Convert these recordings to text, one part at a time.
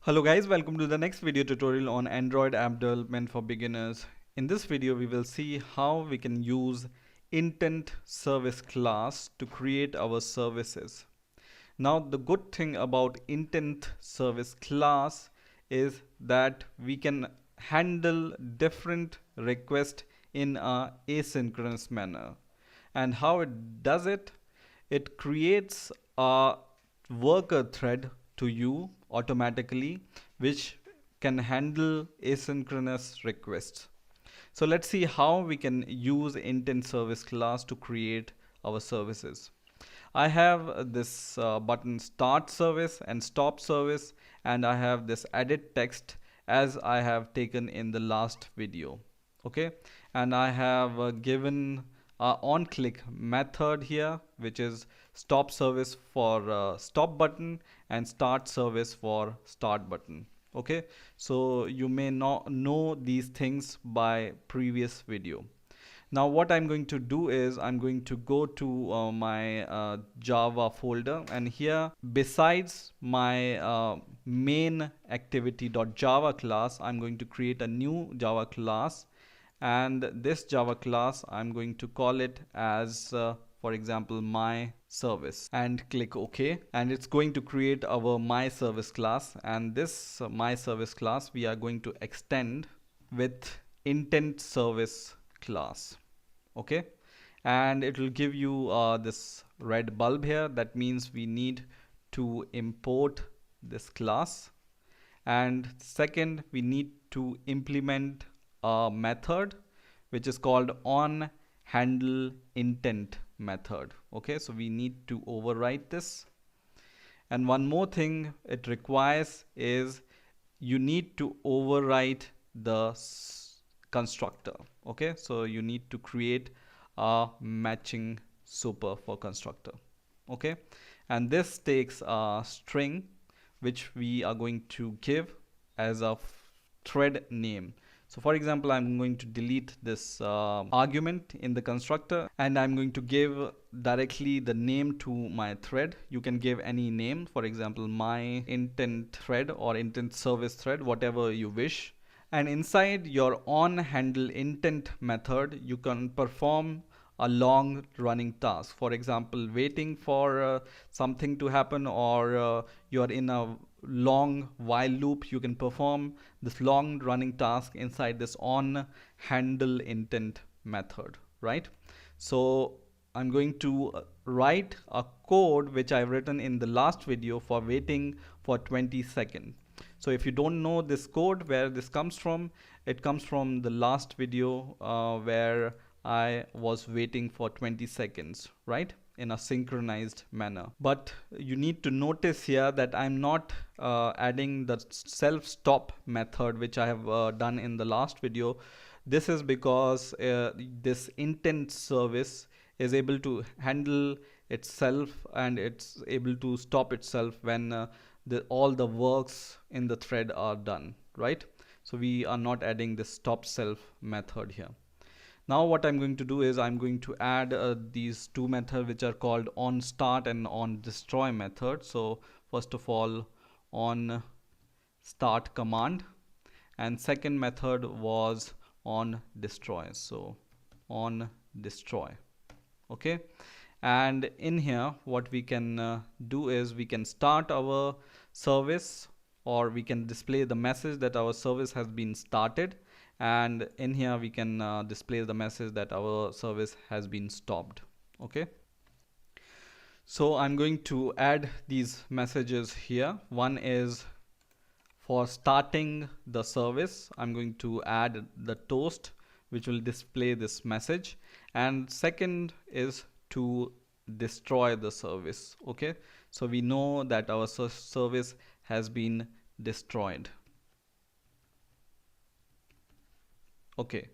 Hello guys, welcome to the next video tutorial on Android app development for beginners. In this video we will see how we can use IntentService class to create our services. Now the good thing about IntentService class is that we can handle different requests in a asynchronous manner. And how it does it? It creates a worker thread to you automatically, which can handle asynchronous requests. So let's see how we can use IntentService class to create our services. I have this button start service and stop service, and I have this edit text as I have taken in the last video. Okay, and I have given on click method here, which is stop service for stop button and start service for start button. Okay, so you may not know these things by previous video. Now what I'm going to do is I'm going to go to my Java folder, and here besides my main activity.java class, I'm going to create a new Java class, and this Java class I'm going to call it as for example my service, and click OK, and it's going to create our my service class. And this my service class we are going to extend with IntentService class. Okay, and it will give you this red bulb here. That means we need to import this class, and second we need to implement a method which is called on handle intent method. Okay, so we need to overwrite this. And one more thing it requires is you need to overwrite the constructor. Okay, so you need to create a matching super for constructor. Okay, and this takes a string which we are going to give as a thread name. So for example, I'm going to delete this argument in the constructor, and I'm going to give directly the name to my thread. You can give any name, for example my intent thread or intent service thread, whatever you wish. And inside your on handle intent method you can perform a long running task, for example waiting for something to happen, or you are in a long while loop. You can perform this long running task inside this on handle intent method, right? So I'm going to write a code which I've written in the last video for waiting for 20 seconds. So if you don't know this code, where this comes from, it comes from the last video where I was waiting for 20 seconds, right, in a synchronized manner. But you need to notice here that I'm not adding the self stop method which I have done in the last video. This is because this intent service is able to handle itself, and it's able to stop itself when all the works in the thread are done, right? So we are not adding this stop self method here. Now what I'm going to do is I'm going to add these two methods which are called on start and on destroy method. So first of all, on start command, and second method was on destroy. So on destroy. Okay, and in here what we can do is we can start our service, or we can display the message that our service has been started, and in here we can display the message that our service has been stopped. Okay, so I'm going to add these messages here. One is for starting the service, I'm going to add the toast which will display this message, and second is to destroy the service. Okay, so we know that our service has been destroyed. Okay,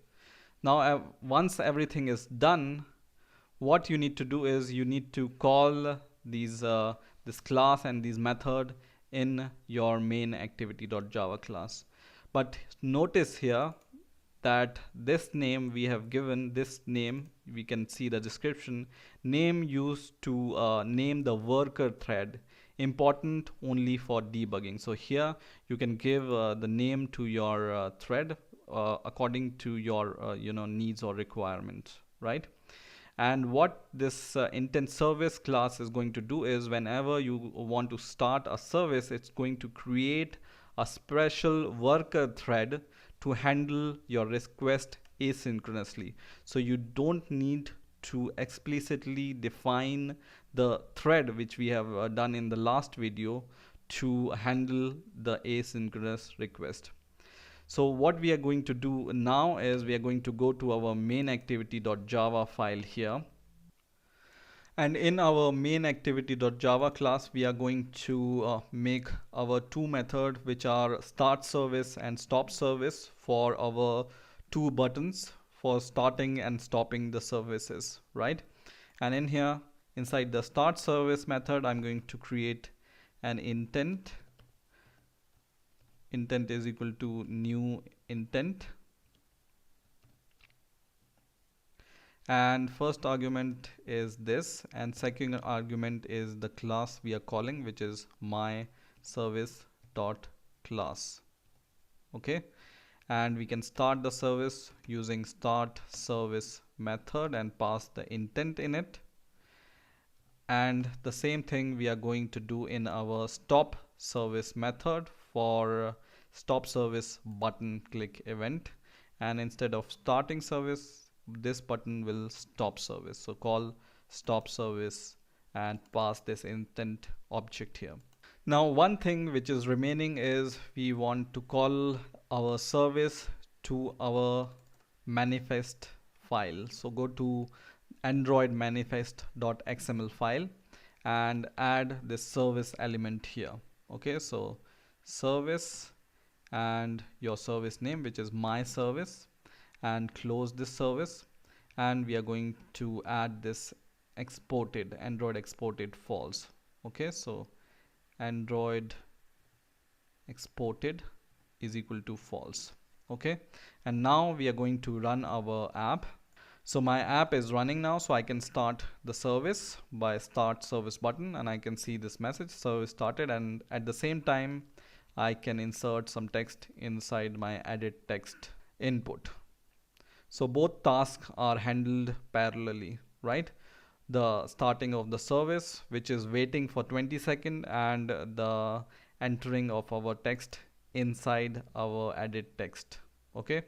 now once everything is done, what you need to do is you need to call these this class and these method in your main activity.java class. But notice here that this name we have given, this name, we can see the description, name used to name the worker thread important only for debugging. So here you can give the name to your thread according to your needs or requirements, right? And what this intent service class is going to do is whenever you want to start a service, it's going to create a special worker thread to handle your request asynchronously. So you don't need to explicitly define the thread which we have done in the last video to handle the asynchronous request. So what we are going to do now is we are going to go to our main activity.java file here. And in our main activity.java class, we are going to make our two methods, which are start service and stop service, for our two buttons for starting and stopping the services, right? And in here, inside the start service method, I'm going to create an intent. Intent is equal to new intent. And first argument is this, and second argument is the class we are calling, which is my service dot class. Okay, and we can start the service using start service method and pass the intent in it. And the same thing we are going to do in our stop service method for stop service button click event. And instead of starting service, this button will stop service. So call stop service and pass this intent object here. Now one thing which is remaining is we want to call our service to our manifest file. So go to Android manifest.xml file and add this service element here. Okay, so service and your service name, which is my service, and close this service. And we are going to add this exported, Android exported false. Okay, so Android exported is equal to false. Okay, and now we are going to run our app. So my app is running now, so I can start the service by start service button, and I can see this message service started, and at the same time I can insert some text inside my edit text input. So both tasks are handled parallelly, right? The starting of the service, which is waiting for 20 seconds, and the entering of our text inside our edit text. Okay,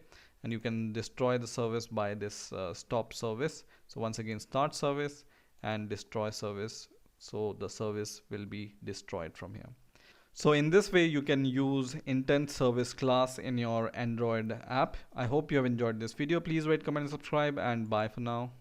and you can destroy the service by this stop service. So once again, start service and destroy service, so the service will be destroyed from here. So in this way you can use IntentService class in your Android app. I hope you have enjoyed this video. Please rate, comment and subscribe, and bye for now.